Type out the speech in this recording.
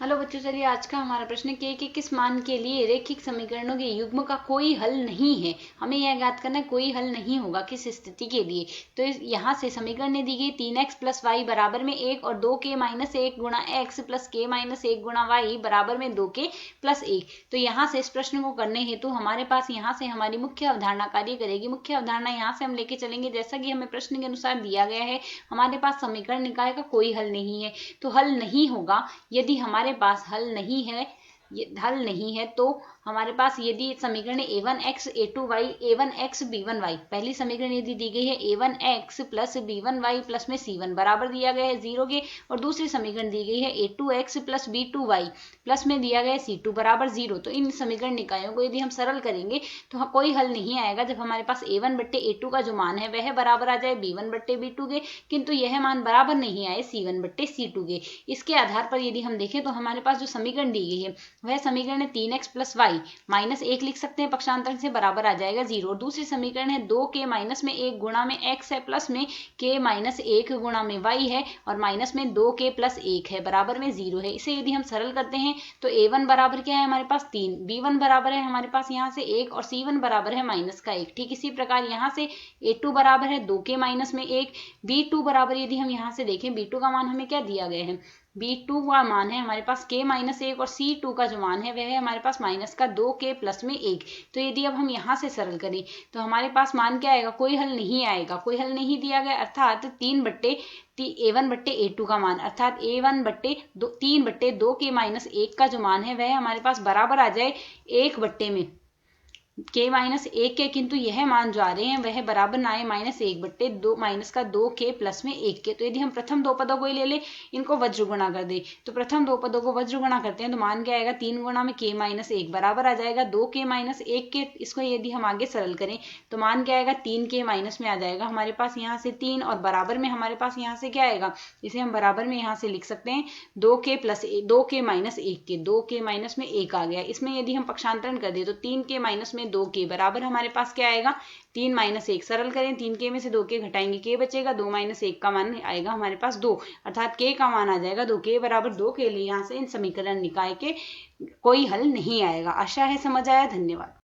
Hello बच्चों, चलिए आज का हमारा प्रश्न के किस मान के लिए रैखिक समीकरणों के युग्म का कोई हल नहीं है। हमें यह ज्ञात करना है कोई हल नहीं होगा किस स्थिति के लिए। तो यहाँ से समीकरण दी गई 3x प्लस वाई बराबर में 1 और 2k माइनस 1 गुणा एक्स प्लस k माइनस 1 गुणा वाई बराबर में 2k प्लस 1। तो यहाँ से इस प्रश्न को करने हेतु हमारे पास यहाँ से हमारी मुख्य अवधारणा कार्य करेगी। मुख्य अवधारणा यहाँ से हम लेके चलेंगे जैसा कि हमें प्रश्न के अनुसार दिया गया है। हमारे पास समीकरण निकाय का कोई हल नहीं है, तो हल नहीं होगा। यदि हमारे पास हल नहीं है तो हमारे पास यदि समीकरण a1x a2y a1x b1y, पहली समीकरण यदि दी गई है a1x प्लस b1y प्लस में c1 बराबर दिया गया है 0 के, और दूसरी समीकरण दी गई है a2x प्लस b2y प्लस में दिया गया है c2 बराबर 0। तो इन समीकरण निकायों को यदि हम सरल करेंगे तो कोई हल नहीं आएगा जब हमारे पास a1 बट्टे a2 का जो मान है वह बराबर आ जाए b1 बट्टे b2 के, किंतु यह मान बराबर नहीं आए c1 बट्टे c2 के। इसके आधार पर यदि हम देखें तो हमारे पास जो समीकरण दी गई है वह समीकरण है 3x प्लस वाई माइनस 1 लिख सकते हैं पक्षांतर से, बराबर आ जाएगा 0। और दूसरी समीकरण है 2k माइनस में 1 गुणा में x है प्लस में k माइनस 1 गुणा में y है और माइनस में 2k प्लस 1 है बराबर में 0 है। इसे यदि हम सरल करते हैं तो a1 बराबर क्या है हमारे पास 3, b1 बराबर है हमारे पास यहाँ से 1 और c1 बराबर है माइनस का 1। ठीक इसी प्रकार यहाँ से a2 बराबर है 2k माइनस में 1, b2 बराबर यदि हम यहाँ से देखें b2 का मान हमें क्या दिया गया है, b2 का मान है हमारे पास k माइनस 1 और c2 का जो मान है वह है हमारे पास माइनस का 2k प्लस में 1। तो यदि अब हम यहाँ से सरल करें तो हमारे पास मान क्या आएगा, कोई हल नहीं आएगा, कोई हल नहीं दिया गया, अर्थात a1 बट्टे a2 का मान अर्थात a1 बट्टे 3 बट्टे 2k माइनस 1 का जो मान है वह हमारे पास बराबर आ जाए 1 बट्टे में k माइनस 1 के, किंतु यह मान जो आ रहे हैं वह बराबर ना आए माइनस 1 बट्टे 2 माइनस का 2k प्लस में 1 के। तो यदि हम प्रथम दो पदों को ही ले ले, इनको वज्र गुणा कर दे, तो प्रथम दो पदों को वज्र गुणा करते हैं तो मान क्या आएगा 3 गुणा में k माइनस 1 बराबर आ जाएगा 2k माइनस 1 के। इसको यदि हम आगे सरल करें तो मान क्या आएगा 3k माइनस में आ जाएगा हमारे पास यहाँ से 3 और बराबर में हमारे पास यहाँ से क्या आएगा, इसे हम बराबर में यहाँ से लिख सकते हैं 2k प्लस 2k माइनस 1 के, 2k माइनस में 1 आ गया। इसमें यदि हम पक्षांतरण कर दे तो 3k माइनस में 2k बराबर हमारे पास क्या आएगा 3 माइनस 1। सरल करें 3k में से 2k घटाएंगे k बचेगा, 2 माइनस 1 का मान आएगा हमारे पास 2, अर्थात k का मान आ जाएगा 2, k बराबर 2 के लिए यहाँ से इन समीकरण निकाय के कोई हल नहीं आएगा। आशा है समझ आया। धन्यवाद।